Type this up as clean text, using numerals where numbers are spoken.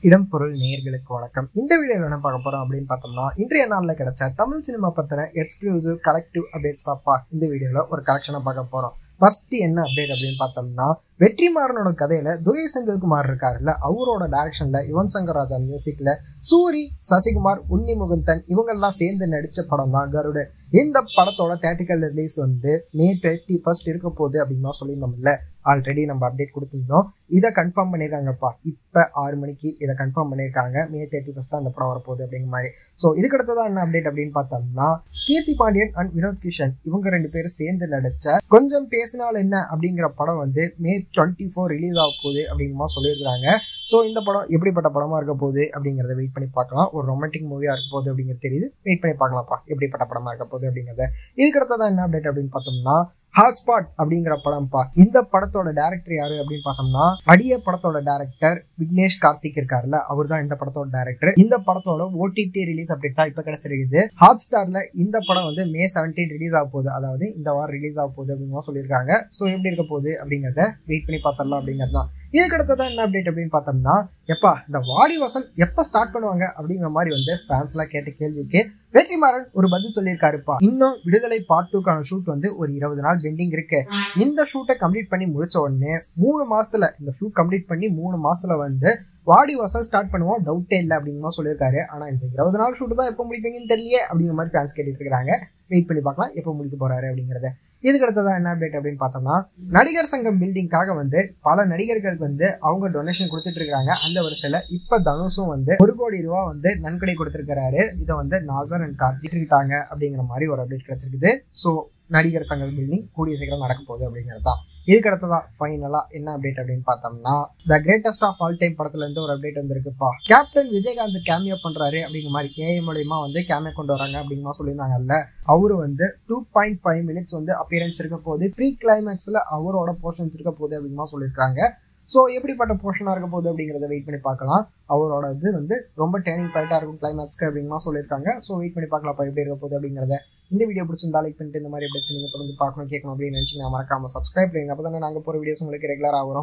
இடம் பொருள் நேயர்களுக்கு வணக்கம். இந்த வீடியோவில் என்ன பார்க்க போறோம் அப்படின்னு பார்த்தோம்னா, இன்றைய நாளில் கிடைச்ச தமிழ் சினிமா பத்தின எக்ஸ்க்ளூசிவ் கலெக்டிவ் அப்டேட்ஸ் தாப்பா இந்த வீடியோவில் ஒரு கலெக்ஷனை பார்க்க போறோம். ஃபர்ஸ்ட் என்ன அப்டேட் அப்படின்னு பார்த்தோம்னா, வெற்றிமாறனோட கதையில துரை செந்தில்குமார் இருக்காருல்ல, அவரோட டைரக்ஷன்ல யுவன் சங்கர் ராஜா மியூசிக்ல சூரி, சசிகுமார், உன்னி முகுந்தன் இவங்கெல்லாம் சேர்ந்து நடிச்ச படம் தான் கருடன். இந்த படத்தோட தியேட்ரிக்கல் ரிலீஸ் May 21 இருக்க போகுது அப்படின்னு சொல்லியிருந்தோம்ல. ஆல்ரெடி நம்ம அப்டேட் கொடுத்துருந்தோம். இதை கன்ஃபார்ம் பண்ணிருக்காங்கப்பா. இப்போ 6 மணிக்கு இதை கன்ஃபார்ம் பண்ணியிருக்காங்க. May 31 தான் அந்த படம் வரப்போகுது அப்படிங்கிற மாதிரி. ஸோ இதுக்கு அடுத்ததான் என்ன அப்டேட் அப்படின்னு பார்த்தோம்னா, கீர்த்தி பாண்டியன் அண்ட் வினோத் கிஷன் இவங்க 2 பேரும் சேர்ந்து நடிச்ச கொஞ்சம் பேசினால் என்ன அப்படிங்கிற படம் May 24 ரிலீஸ் ஆக போகுது அப்படிங்கிற மாதிரி சொல்லியிருக்காங்க. ஸோ இந்த படம் எப்படிப்பட்ட படமா இருக்க போகுது அப்படிங்கிறத வெயிட் பண்ணி பார்க்கலாம். ஒரு ரொமான்டிக் மூவியா இருக்க போகுது அப்படிங்கிறது தெரியுது. வெயிட் பண்ணி பார்க்கலாம்ப்பா எப்படிப்பட்ட படமா இருக்க போகுது அப்படிங்கிறத. இதுக்கு அடுத்ததான் என்ன அப்டேட் அப்படின்னு பார்த்தோம்னா, ஹாட்ஸ்பாட் அப்படிங்கிற படம்ப்பா. இந்த படத்தோட டைரக்டர் யாரு அப்படின்னு பார்த்தோம்னா, அடிய படத்தோட டைரக்டர் விக்னேஷ் கார்த்திக் இருக்காருல்ல, அவர் தான் இந்த படத்தோட டைரக்டர். இந்த படத்தோட OTT ரிலீஸ் அப்டேட் தான் இப்ப கிடைச்சிருக்குது. ஹாட் ஸ்டார்ல இந்த படம் May 17 ரிலீஸ் ஆக போகுது. அதாவது இந்த வாரம் ரிலீஸ் ஆக போகுது அப்படின்னு சொல்லியிருக்காங்க. ஸோ எப்படி இருக்க போகுது அப்படிங்கிறத வெயிட் பண்ணி பார்த்தரலாம் அப்படிங்கிறது தான். இதுக்கு அடுத்ததான் என்ன அப்டேட் அப்படின்னு பார்த்தோம்னா, எப்பா இந்த வாடிவாசல் எப்ப ஸ்டார்ட் பண்ணுவாங்க அப்படிங்கிற மாதிரி ஃபேன்ஸ் எல்லாம் கேட்ட கேள்விக்கு வெற்றிமாறன் ஒரு பதில் சொல்லியிருக்காருப்பா. இன்னும் விடுதலை பார்ட் 2க்கான ஷூட் ஒரு 20 நாள் பெண்டிங் இருக்கு. இந்த ஷூட்டை கம்ப்ளீட் பண்ணி முடிச்ச உடனே 3 மாசத்துல இந்த ஷூட் கம்ப்ளீட் பண்ணி 3 மாசத்துல வாடிவாசல் ஸ்டார்ட் பண்ணுவோம், டவுட்டே இல்லை அப்படிங்கிற சொல்லியிருக்காரு. ஆனா இந்த 20 நாள் ஷூட் தான் எப்போ முடிப்பீங்கன்னு தெரியல அப்படிங்கிற மாதிரி ஃபேன்ஸ் கேட்டுட்டு இருக்காங்க. வெயிட் பண்ணி பார்க்கலாம் எப்போ முடிக்க போறாரு அப்படிங்கறத. இதுக்கு அடுத்ததான் என்ன அப்டேட் அப்படின்னு பார்த்தோம்னா, நடிகர் சங்கம் பில்டிங்காக பல நடிகர்களுக்கு அவங்க டொனேஷன் கொடுத்துட்டு இருக்காங்க. அந்த வருஷத்துல இப்ப தனுஷும் 1 கோடி ரூபாய் நன்கொடை கொடுத்திருக்கிறாரு. இதை நாசர் அண்ட் கார்த்திக் இருக்காங்க அப்படிங்கிற மாதிரி ஒரு அப்டேட் கிடைச்சிருக்குது. ஸோ நடிகர் சங்கம் பில்டிங் கூடிய சீக்கிரம் நடக்க போகுது அப்படிங்கிறது தான். இதுக்கு அடுத்ததான் ஃபைனலா என்ன அப்டேட் அப்படின்னு பார்த்தோம்னா, the greatest of all time படத்துல இருந்து ஒரு அப்டேட் வந்திருக்குப்பா. கேப்டன் விஜயகாந்த் கேமியோ பண்றாரு அப்படிங்கிற மாதிரி AI மூலமா கேமியோ கொண்டு வராங்க அப்படிங்கிற மாதிரி சொல்லியிருந்தாங்கல்ல. அவரு 2.5 மினிட்ஸ் அப்பியரன்ஸ் இருக்க போகுது. ப்ரீ கிளைமேக்ஸ்ல அவரோட போர்ஷன்ஸ் இருக்க போகுது அப்படிங்கிற மாதிரி சொல்லியிருக்காங்க. ஸோ எப்படிப்பட்ட போர்ஷனாக இருக்க போகுது அப்படிங்கிறத வெயிட் பண்ணி பார்க்கலாம். அவரோட இது ரொம்ப டேர்னிங் பாயிண்டாக இருக்கும் கிளைமேக்ஸ்க்கு அப்படிங்கிற சொல்லியிருக்காங்க. ஸோ வெயிட் பண்ணி பார்க்கலாம்ப்பா எப்படி இருக்க போகுது அப்படிங்கிறத. இந்த வீடியோ பிடிச்சிருந்தா லைக் பண்ணிட்டு இந்த மாதிரி அப்டேட்ஸ் நீங்கள் தொடர்ந்து பார்க்கணும் கேட்கணும் அப்படின்னு நினச்சிங்கன்னா மறக்காம சப்ஸ்கிரைப் பண்ணுங்க. அப்போ தானே நாங்கள் போகிற வீடியோஸ் உங்களுக்கு ரெகுலராக வரும்.